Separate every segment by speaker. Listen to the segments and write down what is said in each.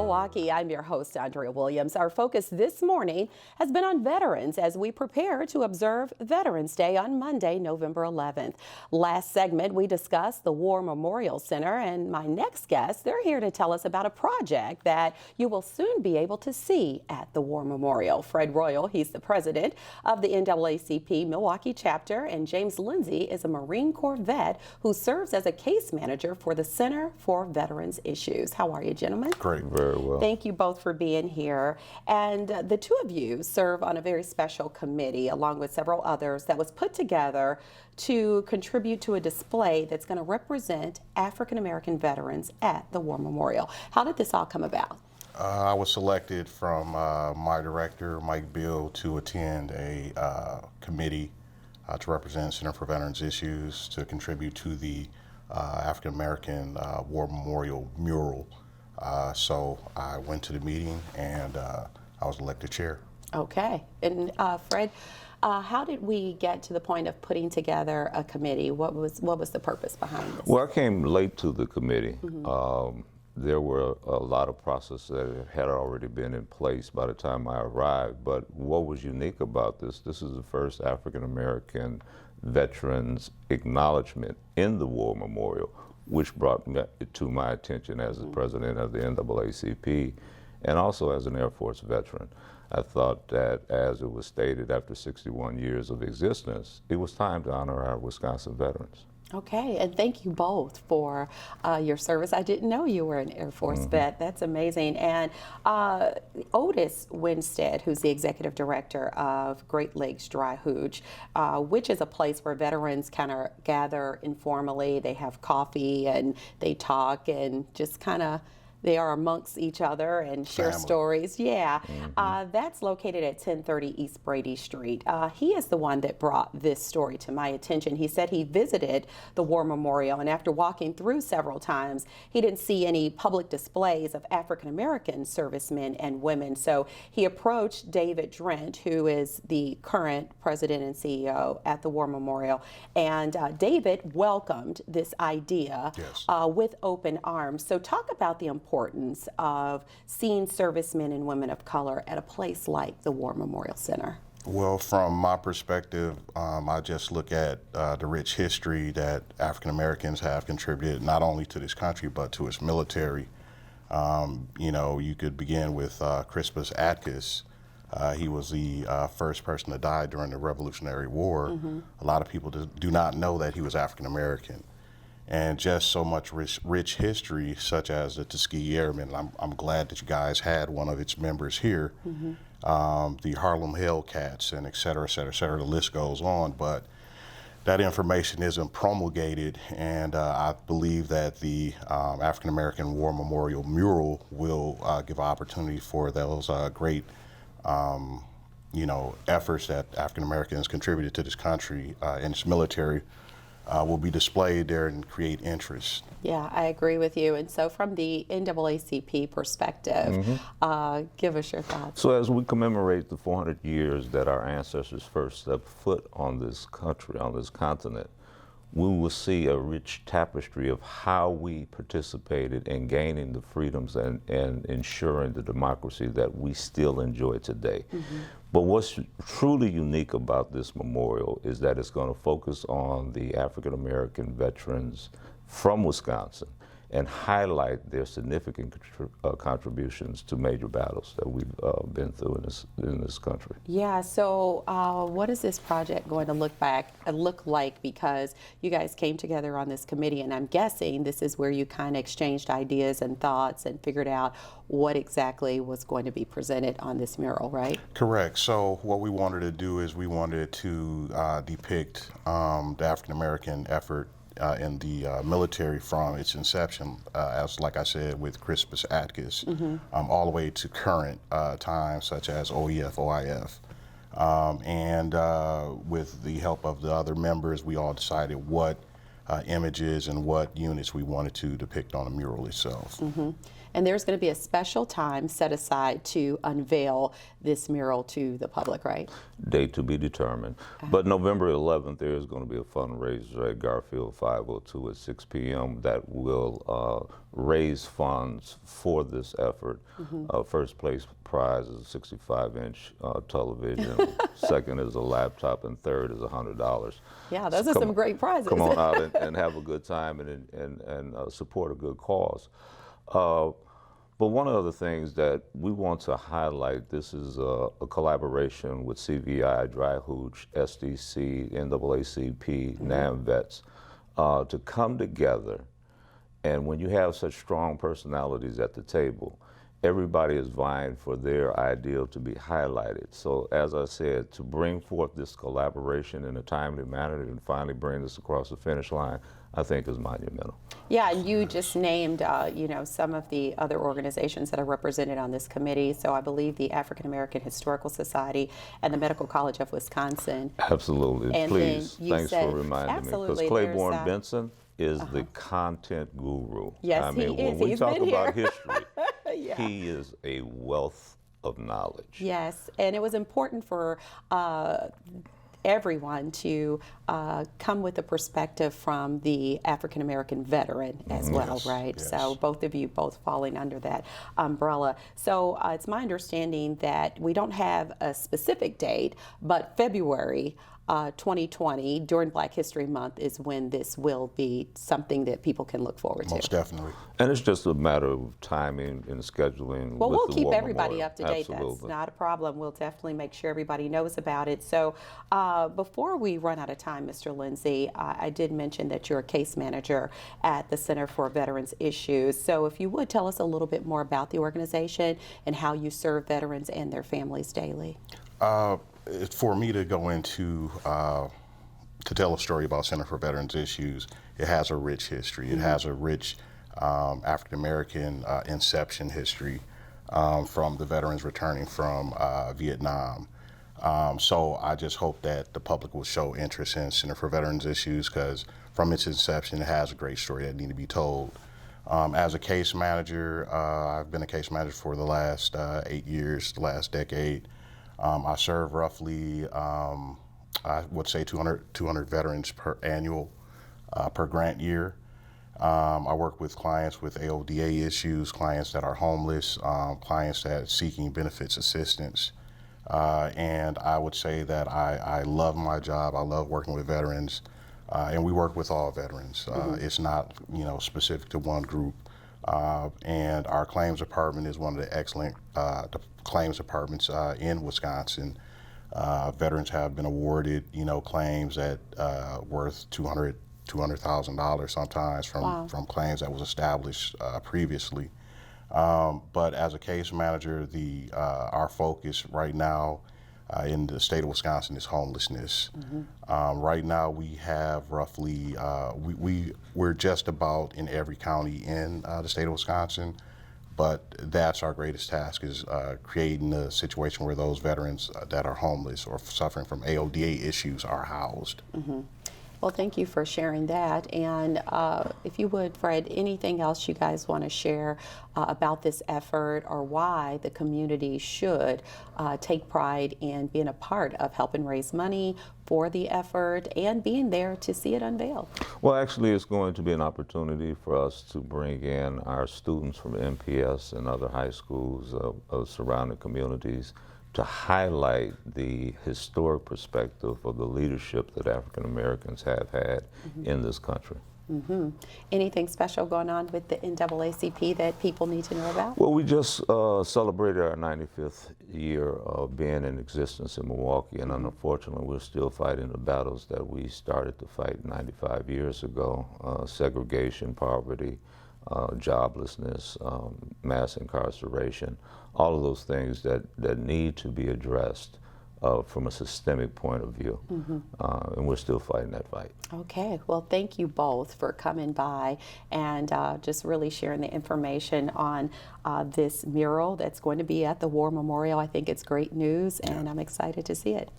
Speaker 1: Milwaukee, I'm your host, Andrea Williams. Our focus this morning has been on veterans as we prepare to observe Veterans Day on Monday, November 11th. Last segment, we discussed the War Memorial Center, and my next guest, they're here to tell us about a project that you will soon be able to see at the War Memorial. Fred Royal, he's the president of the NAACP Milwaukee chapter, and James Lindsay is a Marine Corps vet who serves as a case manager for the Center for Veterans Issues. How are you, gentlemen?
Speaker 2: Great. Very well.
Speaker 1: Thank you both for being here. And the two of you serve on a very special committee, along with several others, that was put together to contribute to a display that's going to represent African American veterans at the War Memorial. How did this all come about?
Speaker 2: I was selected from my director, Mike Bill, to attend a committee to represent Center for Veterans Issues to contribute to the African American War Memorial mural. So I went to the meeting and I was elected chair.
Speaker 1: Okay. And Fred, how did we get to the point of putting together a committee? What was the purpose behind this?
Speaker 3: Well, I came late to the committee. There were a lot of processes that had already been in place by the time I arrived, but what was unique about this is the first African American veterans acknowledgement in the War Memorial, which brought me to my attention as the president of the NAACP and also as an Air Force veteran. I thought that, as it was stated, after 61 years of existence, it was time to honor our Wisconsin veterans.
Speaker 1: Okay, and thank you both for your service. I didn't know you were an Air Force vet. That's amazing. And Otis Winstead, who's the executive director of Great Lakes Dry Hooch, which is a place where veterans kind of gather informally. They have coffee and they talk and just kind of they are amongst each other and share stories. Yeah, that's located at 1030 East Brady Street. He is the one that brought this story to my attention. He said he visited the War Memorial, and after walking through several times, he didn't see any public displays of African American servicemen and women. So he approached David Drent, who is the current president and CEO at the War Memorial, and David welcomed this idea with open arms. So talk about the importance of seeing servicemen and women of color at a place like the War Memorial Center.
Speaker 2: Well, from my perspective, I just look at the rich history that African Americans have contributed not only to this country but to its military. You know, you could begin with Crispus Attucks. He was the first person to die during the Revolutionary War. A lot of people do not know that he was African American. And just so much rich history, such as the Tuskegee Airmen. I'm glad that you guys had one of its members here. The Harlem Hellcats, and et cetera, et cetera, et cetera. The list goes on, but that information isn't promulgated, and I believe that the African American War Memorial mural will give opportunity for those great you know, efforts that African Americans contributed to this country and its military will be displayed there and create interest.
Speaker 1: Yeah, I agree with you. And so from the NAACP perspective, give us your thoughts.
Speaker 3: So as we commemorate the 400 years that our ancestors first stepped foot on this country, on this continent, we will see a rich tapestry of how we participated in gaining the freedoms and ensuring the democracy that we still enjoy today. But what's truly unique about this memorial is that it's going to focus on the African American veterans from Wisconsin and highlight their significant contributions to major battles that we've been through in this country.
Speaker 1: Yeah, so what is this project going to look like? Because you guys came together on this committee, and I'm guessing this is where you kind of exchanged ideas and thoughts and figured out what exactly was going to be presented on this mural, right?
Speaker 2: Correct. So what we wanted to do is we wanted to depict the African American effort in the military from its inception, as like I said, with Crispus Attucks, all the way to current times such as OEF, OIF. And with the help of the other members, we all decided what images and what units we wanted to depict on the mural itself.
Speaker 1: And there's going to be a special time set aside to unveil this mural to the public, right?
Speaker 3: Date to be determined. But November 11th, there is going to be a fundraiser at Garfield 502 at 6 p.m. that will raise funds for this effort. First place prize is a 65-inch television. Second is a laptop, and third is $100.
Speaker 1: Yeah, those are some great prizes.
Speaker 3: Come on out and have a good time and support a good cause. But one of the things that we want to highlight, this is a collaboration with CVI, Dry Hooch, SDC, NAACP, NAM Vets, to come together. And when you have such strong personalities at the table, everybody is vying for their ideal to be highlighted. So as I said, to bring forth this collaboration in a timely manner and finally bring this across the finish line, I think is monumental.
Speaker 1: Yeah, and you just named, you know, some of the other organizations that are represented on this committee. So I believe the African American Historical Society and the Medical College of Wisconsin.
Speaker 3: Absolutely.
Speaker 1: And
Speaker 3: please,
Speaker 1: then you
Speaker 3: thanks
Speaker 1: said,
Speaker 3: for reminding
Speaker 1: absolutely,
Speaker 3: me. Because Claiborne
Speaker 1: there's,
Speaker 3: Benson is the content guru.
Speaker 1: Yes,
Speaker 3: I mean,
Speaker 1: he is.
Speaker 3: when we
Speaker 1: He's
Speaker 3: talk
Speaker 1: been
Speaker 3: about
Speaker 1: here.
Speaker 3: history,
Speaker 1: Yeah.
Speaker 3: he is a wealth of knowledge.
Speaker 1: Yes, and it was important for everyone to come with a perspective from the African American veteran as well,
Speaker 2: Yes,
Speaker 1: right?
Speaker 2: yes.
Speaker 1: So both of you both falling under that umbrella. So it's my understanding that we don't have a specific date, but February 2020 during Black History Month is when this will be something that people can look forward to.
Speaker 2: Most definitely.
Speaker 3: And it's just a matter of timing and scheduling.
Speaker 1: Well,
Speaker 3: with
Speaker 1: we'll
Speaker 3: the
Speaker 1: keep
Speaker 3: War
Speaker 1: everybody
Speaker 3: Memorial.
Speaker 1: up to date. That's
Speaker 3: Absolutely.
Speaker 1: not a problem. We'll definitely make sure everybody knows about it. So before we run out of time, Mr. Lindsay, I did mention that you're a case manager at the Center for Veterans Issues. So if you would tell us a little bit more about the organization and how you serve veterans and their families daily.
Speaker 2: For me to go into, to tell a story about Center for Veterans Issues, it has a rich history. It has a rich African American inception history from the veterans returning from Vietnam. So I just hope that the public will show interest in Center for Veterans Issues, because from its inception, it has a great story that needs to be told. As a case manager, I've been a case manager for the last 8 years, the last decade. I serve roughly, I would say 200 veterans per annual, per grant year. I work with clients with AODA issues, clients that are homeless, clients that are seeking benefits assistance. And I would say that I love my job. I love working with veterans, and we work with all veterans. It's not, specific to one group. And our claims department is one of the excellent claims departments in Wisconsin. Veterans have been awarded, claims that worth $200,000 sometimes from claims that was established previously. But as a case manager, our focus right now in the state of Wisconsin is homelessness. Right now we have roughly, we're just about in every county in the state of Wisconsin, but that's our greatest task, is creating a situation where those veterans that are homeless or suffering from AODA issues are housed.
Speaker 1: Well, thank you for sharing that. And if you would, Fred, anything else you guys want to share about this effort, or why the community should take pride in being a part of helping raise money for the effort and being there to see it unveiled?
Speaker 3: Well, actually, it's going to be an opportunity for us to bring in our students from MPS and other high schools of surrounding communities to highlight the historic perspective of the leadership that African Americans have had in this country.
Speaker 1: Anything special going on with the NAACP that people need to know about?
Speaker 3: Well, we just celebrated our 95th year of being in existence in Milwaukee, and unfortunately we're still fighting the battles that we started to fight 95 years ago. Segregation, poverty, joblessness, mass incarceration, all of those things that need to be addressed from a systemic point of view. And we're still fighting that fight.
Speaker 1: Okay, well, thank you both for coming by and just really sharing the information on this mural that's going to be at the War Memorial. I think it's great news, and I'm excited to see it.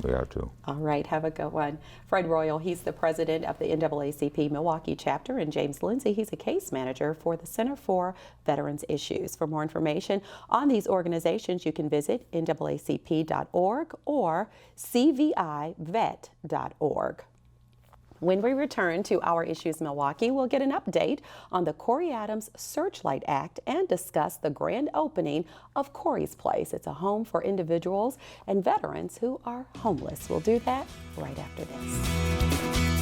Speaker 3: We are too.
Speaker 1: All right, have a good one. Fred Royal, he's the president of the NAACP Milwaukee chapter, and James Lindsay, he's a case manager for the Center for Veterans Issues. For more information on these organizations, you can visit naacp.org or cvivet.org. When we return to Our Issues Milwaukee, we'll get an update on the Corey Adams Searchlight Act and discuss the grand opening of Corey's Place. It's a home for individuals and veterans who are homeless. We'll do that right after this.